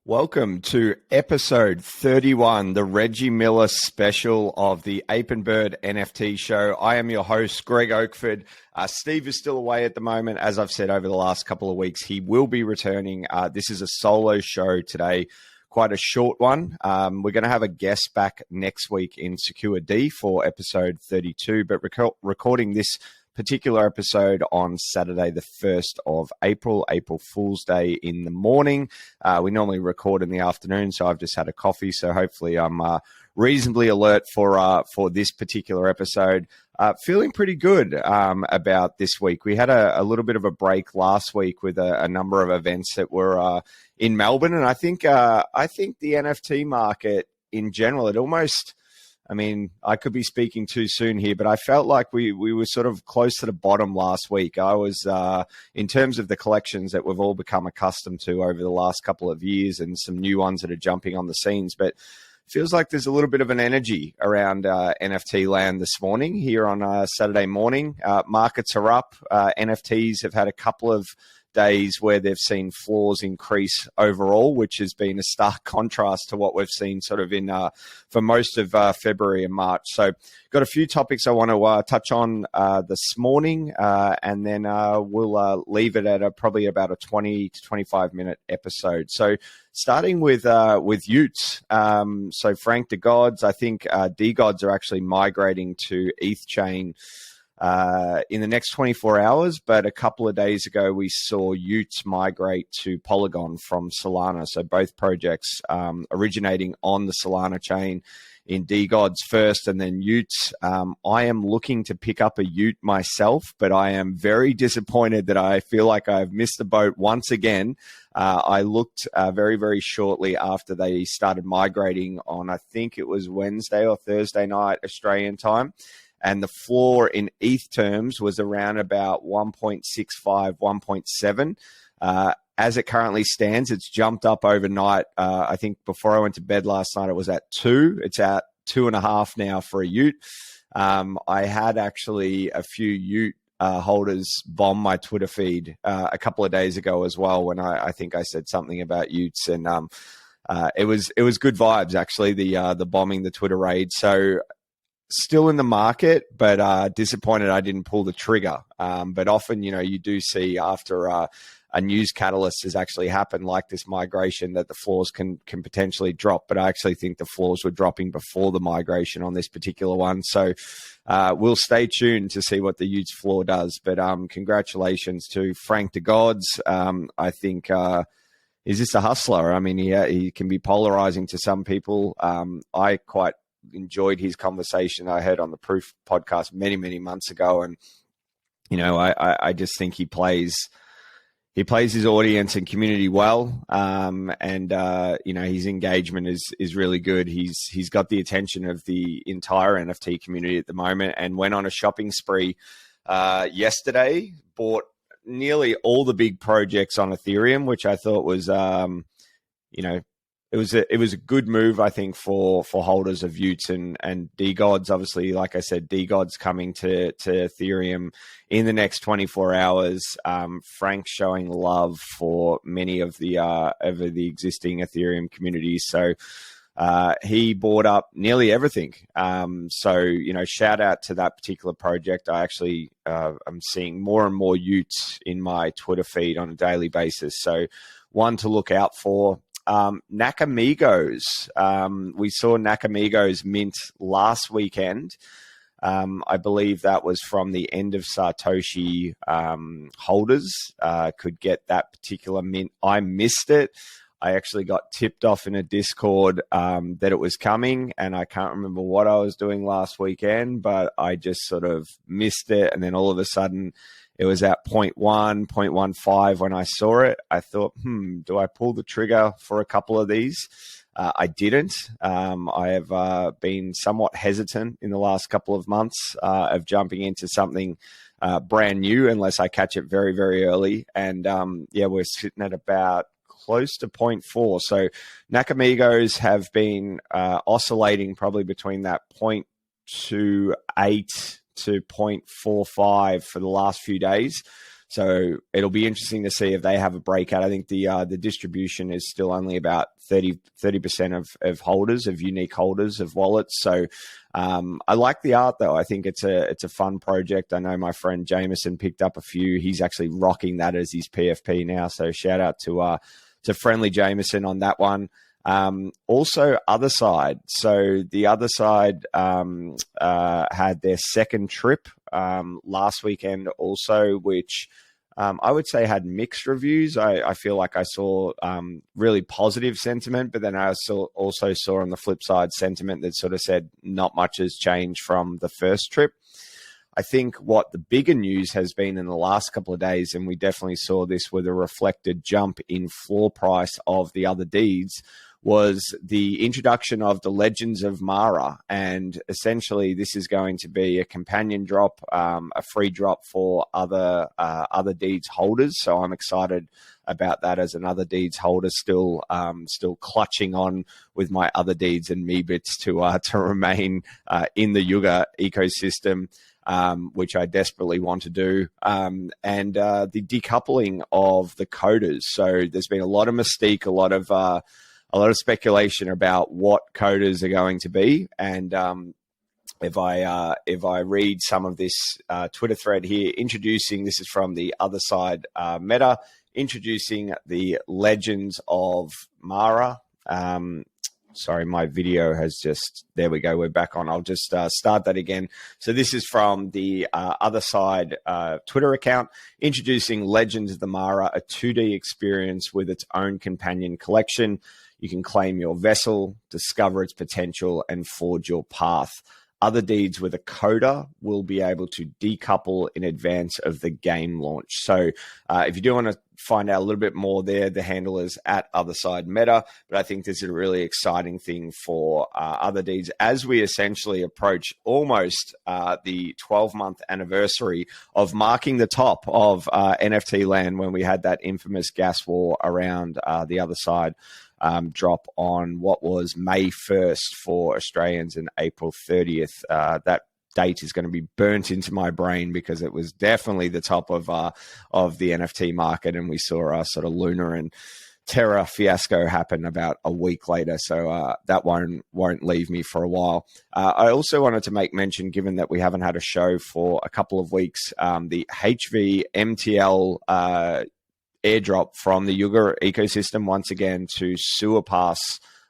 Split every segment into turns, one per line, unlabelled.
Welcome to episode 31, the Reggie Miller special of the Ape and Bird NFT show. I am your host, Greg Oakford. Steve is still away at the moment. As I've said over the last couple of weeks, he will be returning. This is a solo show today, quite a short one. We're going to have a guest back next week in Secure D for episode 32, but recording this particular episode on Saturday, the 1st of April, April Fool's Day in the morning. We normally record in the afternoon, so I've just had a coffee. So hopefully I'm reasonably alert for this particular episode. Feeling pretty good about this week. We had a little bit of a break last week with a number of events that were in Melbourne. And I think the NFT market in general, it almost... I mean, I could be speaking too soon here, but I felt like we were sort of close to the bottom last week. I was, in terms of the collections that we've all become accustomed to over the last couple of years and some new ones that are jumping on the scenes, but feels like there's a little bit of an energy around NFT land this morning here on Saturday morning. Markets are up. NFTs have had a couple of days where they've seen floors increase overall, which has been a stark contrast to what we've seen sort of in for most of February and March. So got a few topics I want to touch on this morning, and then we'll leave it at probably about a 20 to 25 minute episode. So starting with y00ts. So Frank DeGods, I think DeGods are actually migrating to ETH chain in the next 24 hours, but a couple of days ago we saw y00ts migrate to Polygon from Solana. So both projects originating on the Solana chain. In DeGods first and then y00ts. I am looking to pick up a y00ts myself, but I am very disappointed that I feel like I've missed the boat once again. I looked very, very shortly after they started migrating on, I think it was Wednesday or Thursday night Australian time. And the floor in ETH terms was around about 1.65, 1.7. As it currently stands, it's jumped up overnight. I think before I went to bed last night, it was at 2. It's at 2.5 now for a y00ts. I had actually a few y00ts holders bomb my Twitter feed a couple of days ago as well, when I think I said something about y00ts, and it was good vibes actually. The bombing the Twitter raid. So still in the market, but disappointed I didn't pull the trigger. But often, you do see after a news catalyst has actually happened, like this migration, that the floors can potentially drop. But I actually think the floors were dropping before the migration on this particular one. So we'll stay tuned to see what the y00ts floor does. But congratulations to Frank DeGods. I think he's just a hustler. I mean, he can be polarizing to some people. I quite enjoyed his conversation I heard on the Proof podcast many months ago, and I just think he plays his audience and community well, and his engagement is really good. He's got the attention of the entire NFT community at the moment, and went on a shopping spree yesterday, bought nearly all the big projects on Ethereum, which I thought was It was a good move, I think, for holders of y00ts and DeGods. Obviously, like I said, DeGods coming to Ethereum in the next 24 hours. Frank showing love for many of the existing Ethereum communities. So he bought up nearly everything. Shout out to that particular project. I actually I'm seeing more and more y00ts in my Twitter feed on a daily basis. So one to look out for. Nakamigos. We saw Nakamigos mint last weekend. I believe that was from the end of Satoshi holders could get that particular mint. I missed it. I actually got tipped off in a Discord that it was coming, and I can't remember what I was doing last weekend, but I just sort of missed it. And then all of a sudden it was at 0.1, 0.15 when I saw it. I thought, do I pull the trigger for a couple of these? I didn't. I have been somewhat hesitant in the last couple of months of jumping into something brand new unless I catch it very, very early. And we're sitting at about close to 0.4. So Nakamigos have been oscillating probably between that 0.28 to 0.45 for the last few days. So it'll be interesting to see if they have a breakout. I think the distribution is still only about 30% of holders, of unique holders of wallets. So I like the art though. I think it's a fun project. I know my friend Jameson picked up a few. He's actually rocking that as his PFP now. So shout out to friendly Jameson on that one. Also Otherside. So the Otherside had their second trip last weekend also, which I would say had mixed reviews. I feel like I saw really positive sentiment, but then I also saw on the flip side sentiment that sort of said not much has changed from the first trip. I think what the bigger news has been in the last couple of days, and we definitely saw this with a reflected jump in floor price of the other deeds, was the introduction of the Legends of Mara. And essentially this is going to be a companion drop, a free drop for other deeds holders. So I'm excited about that as an other deeds holder, still clutching on with my other deeds and Meebits to remain in the Yuga ecosystem, which I desperately want to do. And the decoupling of the coders. So there's been a lot of mystique, a lot of speculation about what coders are going to be. And if I read some of this Twitter thread here, this is from the Otherside meta, introducing the Legends of Mara. Sorry, my video has there we go, we're back on. I'll just start that again. So this is from the Otherside Twitter account, introducing Legends of the Mara, a 2D experience with its own companion collection. You can claim your vessel, discover its potential, and forge your path. Other deeds with a coder will be able to decouple in advance of the game launch. So if you do want to find out a little bit more there, the handle is at Otherside Meta. But I think this is a really exciting thing for other deeds as we essentially approach almost the 12-month anniversary of marking the top of NFT land when we had that infamous gas war around the Otherside. Drop on what was May 1st for Australians and April 30th. That date is going to be burnt into my brain because it was definitely the top of the NFT market, and we saw a sort of Luna and Terra fiasco happen about a week later. So that won't leave me for a while. I also wanted to make mention, given that we haven't had a show for a couple of weeks, the HV MTL airdrop from the Yuga ecosystem once again to sewer pass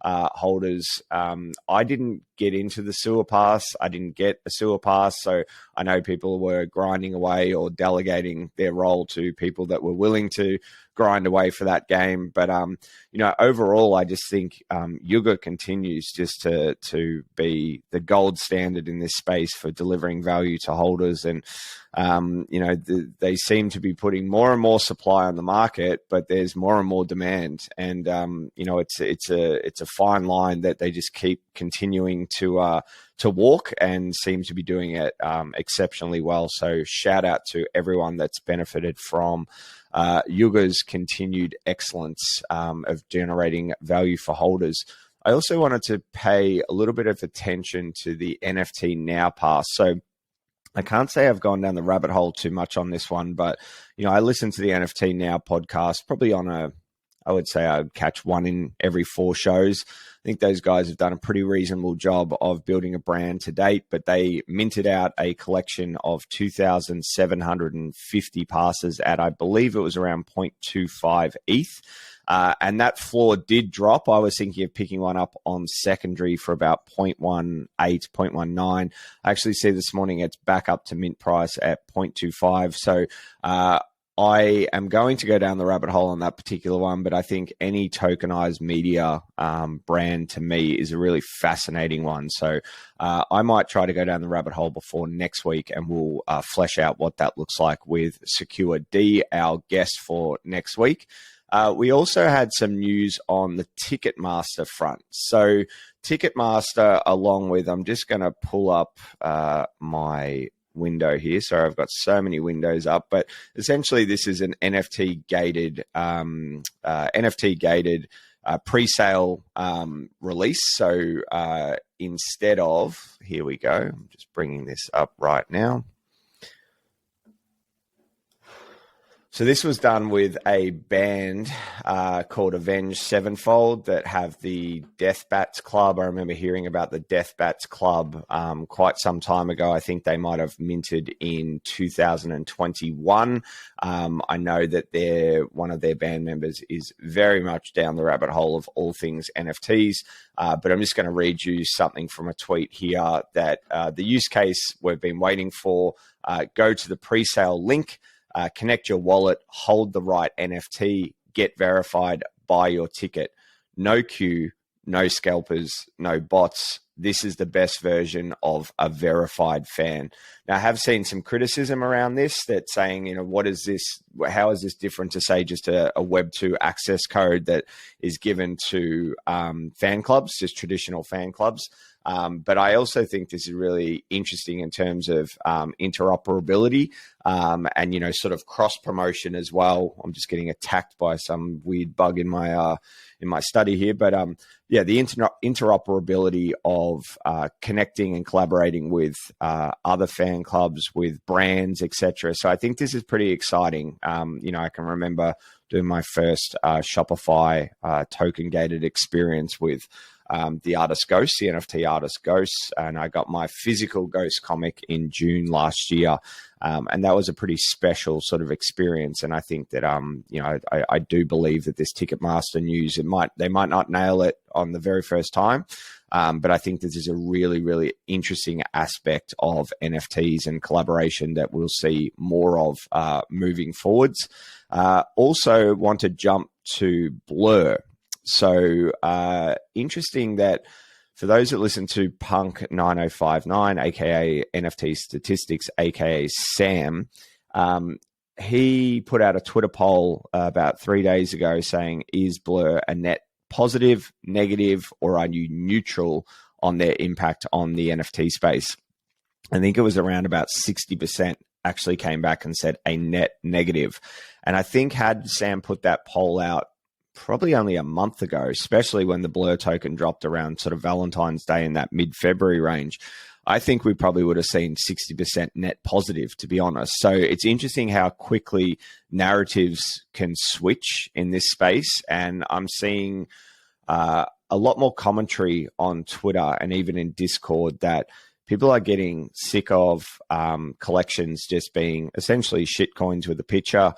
holders. I didn't get into the sewer pass. I didn't get a sewer pass. So I know people were grinding away or delegating their role to people that were willing to grind away for that game. But, overall, I just think Yuga continues just to be the gold standard in this space for delivering value to holders. And, they seem to be putting more and more supply on the market, but there's more and more demand. And, it's a fine line that they just keep continuing to walk and seem to be doing it exceptionally well. So shout out to everyone that's benefited from Yuga's continued excellence of generating value for holders. I also wanted to pay a little bit of attention to the NFT Now Pass. So I can't say I've gone down the rabbit hole too much on this one, but I listen to the NFT Now podcast probably I would say I'd catch one in every 4 shows. I think those guys have done a pretty reasonable job of building a brand to date, but they minted out a collection of 2,750 passes at, I believe it was around 0.25 ETH. And that floor did drop. I was thinking of picking one up on secondary for about 0.18, 0.19. I actually see this morning it's back up to mint price at 0.25. So I am going to go down the rabbit hole on that particular one, but I think any tokenized media brand to me is a really fascinating one. So I might try to go down the rabbit hole before next week, and we'll flesh out what that looks like with Secure D, our guest for next week. We also had some news on the Ticketmaster front. So Ticketmaster, along with, I'm just going to pull up my window here. Sorry, I've got so many windows up, but essentially this is an NFT gated pre-sale release. So instead of, here we go, I'm just bringing this up right now. So this was done with a band called Avenged Sevenfold that have the Death Bats Club. I remember hearing about the Death Bats Club quite some time ago. I think they might have minted in 2021. I know that one of their band members is very much down the rabbit hole of all things NFTs. But I'm just going to read you something from a tweet here that the use case we've been waiting for. Go to the pre-sale link. Connect your wallet, hold the right NFT, get verified, buy your ticket. No queue, no scalpers, no bots. This is the best version of a verified fan. Now, I have seen some criticism around this that saying, what is this? How is this different to, say, just a Web2 access code that is given to fan clubs, just traditional fan clubs? But I also think this is really interesting in terms of interoperability and, sort of cross promotion as well. I'm just getting attacked by some weird bug in my study here. But the interoperability of connecting and collaborating with other fan clubs, with brands, etc. So I think this is pretty exciting. I can remember doing my first Shopify token gated experience with the artist Ghost, the NFT artist Ghost, and I got my physical Ghost comic in June last year, and that was a pretty special sort of experience. And I think that I do believe that this Ticketmaster news, they might not nail it on the very first time, but I think this is a really, really interesting aspect of NFTs and collaboration that we'll see more of moving forwards. Also want to jump to Blur. So interesting that for those that listen to Punk 9059, aka NFT Statistics, aka Sam, he put out a Twitter poll about 3 days ago saying, is Blur a net positive, negative, or are you neutral on their impact on the NFT space? I think it was around about 60% actually came back and said a net negative. And I think had Sam put that poll out probably only a month ago, especially when the Blur token dropped around sort of Valentine's Day in that mid-February range, I think we probably would have seen 60% net positive, to be honest. So it's interesting how quickly narratives can switch in this space. And I'm seeing a lot more commentary on Twitter and even in Discord that people are getting sick of collections just being essentially shit coins with a picture.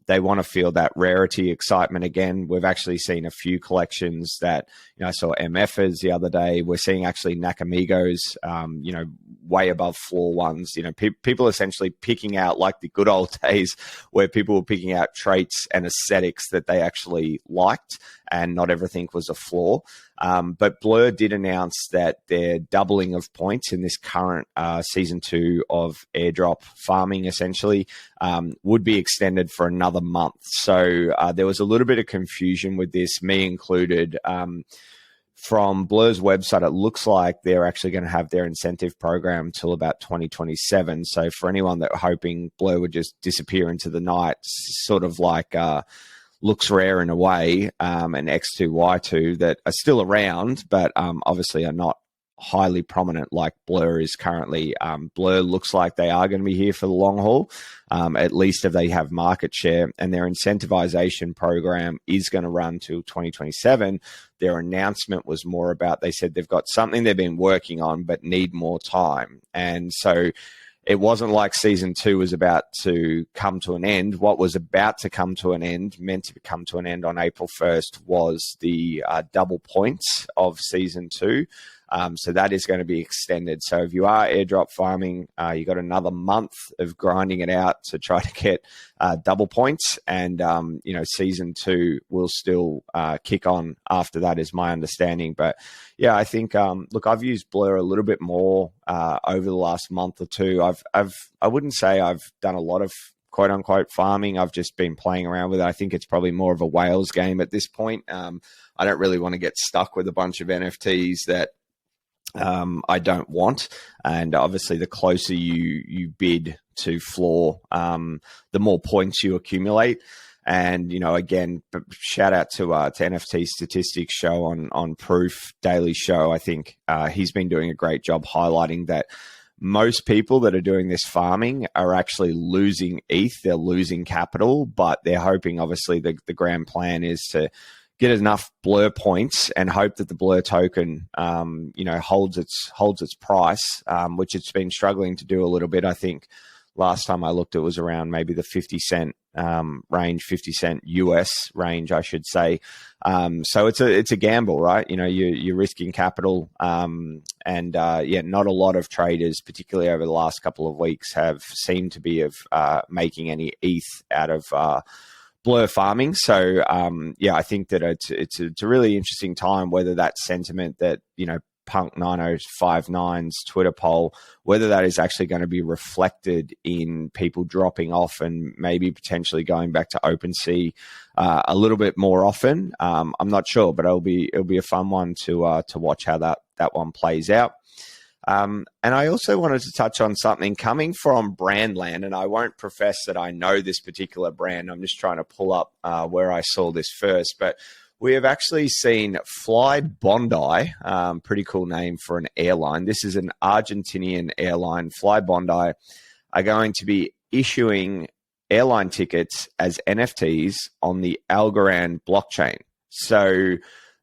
They want to feel that rarity excitement again. We've actually seen a few collections that, I saw MFers the other day. We're seeing actually Nakamigos, way above floor ones. People essentially picking out, like the good old days where people were picking out traits and aesthetics that they actually liked, and not everything was a flaw. But Blur did announce that their doubling of points in this current season 2 of airdrop farming essentially would be extended for another month. So there was a little bit of confusion with this, me included. From Blur's website, it looks like they're actually going to have their incentive program till about 2027. So for anyone that were hoping Blur would just disappear into the night, sort of like Looks Rare in a way, and X2, Y2 that are still around, but obviously are not highly prominent like Blur is currently. Blur looks like they are going to be here for the long haul, at least if they have market share, and their incentivization program is going to run till 2027. Their announcement was more about, they said they've got something they've been working on but need more time. And so it wasn't like season 2 was about to come to an end. What was about to come to an end, meant to come to an end on April 1st, was the double points of season 2. So that is going to be extended. So if you are airdrop farming, you got another month of grinding it out to try to get double points. And, season 2 will still kick on after that, is my understanding. But yeah, I think, look, I've used Blur a little bit more over the last month or two. I wouldn't say I've done a lot of quote unquote farming. I've just been playing around with it. I think it's probably more of a whales game at this point. I don't really want to get stuck with a bunch of NFTs that I don't want. And obviously the closer you bid to floor, the more points you accumulate. And, again, shout out to NFT Statistics Show on Proof Daily Show. I think he's been doing a great job highlighting that most people that are doing this farming are actually losing ETH. They're losing capital, but they're hoping, obviously, the grand plan is to get enough Blur points and hope that the Blur token, holds its price, which it's been struggling to do a little bit. I think last time I looked, it was around maybe the 50 cent range, 50 cent US range, I should say. So it's a gamble, right? You're risking capital, not a lot of traders, particularly over the last couple of weeks, have seemed to be making any ETH out of Blur farming. So I think that it's a really interesting time, whether that sentiment that Punk 9059's Twitter poll, whether that is actually going to be reflected in people dropping off and maybe potentially going back to OpenSea a little bit more often. I'm not sure, but it'll be a fun one to watch how that one plays out. And I also wanted to touch on something coming from Brandland, and I won't profess that I know this particular brand. I'm just trying to pull up where I saw this first, but we have actually seen Flybondi, pretty cool name for an airline. This is an Argentinian airline. Flybondi are going to be issuing airline tickets as NFTs on the Algorand blockchain. So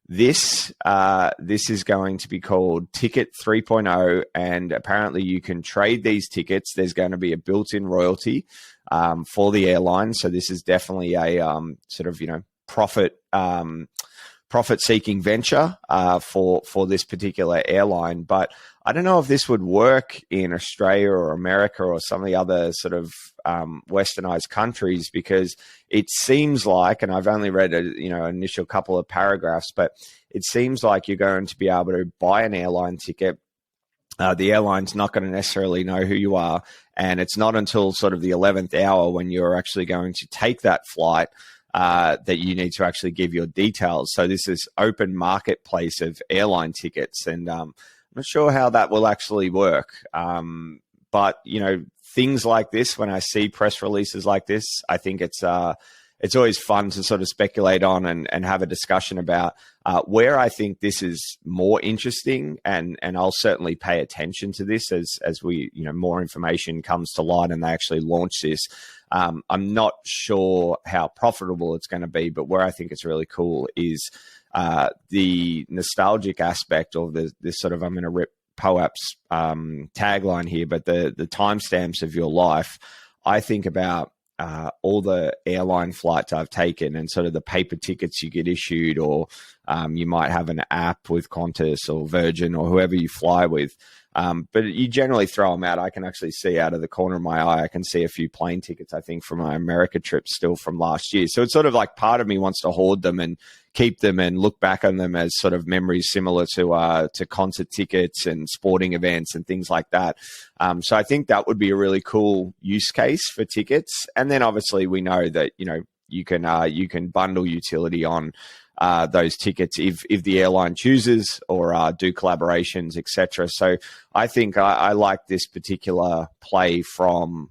this is going to be called Ticket 3.0, and apparently you can trade these tickets. There's going to be a built-in royalty for the airline. So this is definitely a profit-seeking venture for this particular airline. But I don't know if this would work in Australia or America or some of the other sort of westernized countries, because it seems like, and I've only read initial couple of paragraphs, but it seems like you're going to be able to buy an airline ticket. The airline's not going to necessarily know who you are, and it's not until sort of the 11th hour when you're actually going to take that flight that you need to actually give your details. So this is open marketplace of airline tickets, and I'm not sure how that will actually work. But things like this, when I see press releases like this, I think it's always fun to sort of speculate on and have a discussion about where I think this is more interesting, and I'll certainly pay attention to this as we more information comes to light and they actually launch this. I'm not sure how profitable it's going to be, but where I think it's really cool is the nostalgic aspect of this sort of, I'm going to rip POAP's tagline here, but the timestamps of your life. I think about all the airline flights I've taken and sort of the paper tickets you get issued, or you might have an app with Qantas or Virgin or whoever you fly with. But you generally throw them out. I can actually see out of the corner of my eye, I can see a few plane tickets, I think, from my America trip still from last year. So it's sort of like part of me wants to hoard them and keep them and look back on them as sort of memories similar to concert tickets and sporting events and things like that. So I think that would be a really cool use case for tickets. And then obviously we know that, you can bundle utility on those tickets if the airline chooses, or do collaborations, etc. So I think I like this particular play from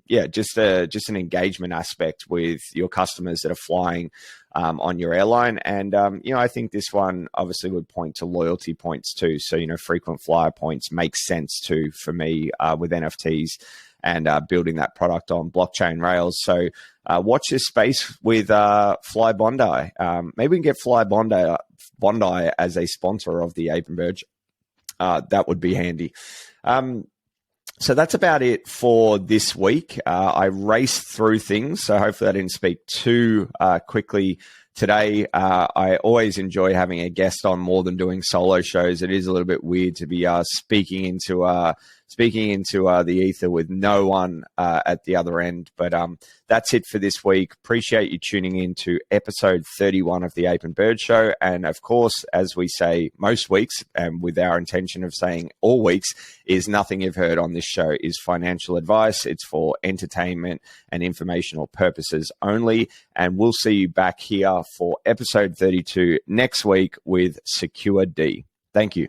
just an engagement aspect with your customers that are flying on your airline. And I think this one obviously would point to loyalty points too. So frequent flyer points makes sense too for me with NFTs and building that product on blockchain rails. So watch this space with Flybondi. Maybe we can get Flybondi as a sponsor of the Ape and Bird. That would be handy. So that's about it for this week. I raced through things, so hopefully I didn't speak too quickly today. I always enjoy having a guest on more than doing solo shows. It is a little bit weird to be speaking into the ether with no one at the other end. But that's it for this week. Appreciate you tuning in to episode 31 of the Ape and Bird Show. And of course, as we say most weeks, and with our intention of saying all weeks, is nothing you've heard on this show is financial advice. It's for entertainment and informational purposes only. And we'll see you back here for episode 32 next week with Secure D. Thank you.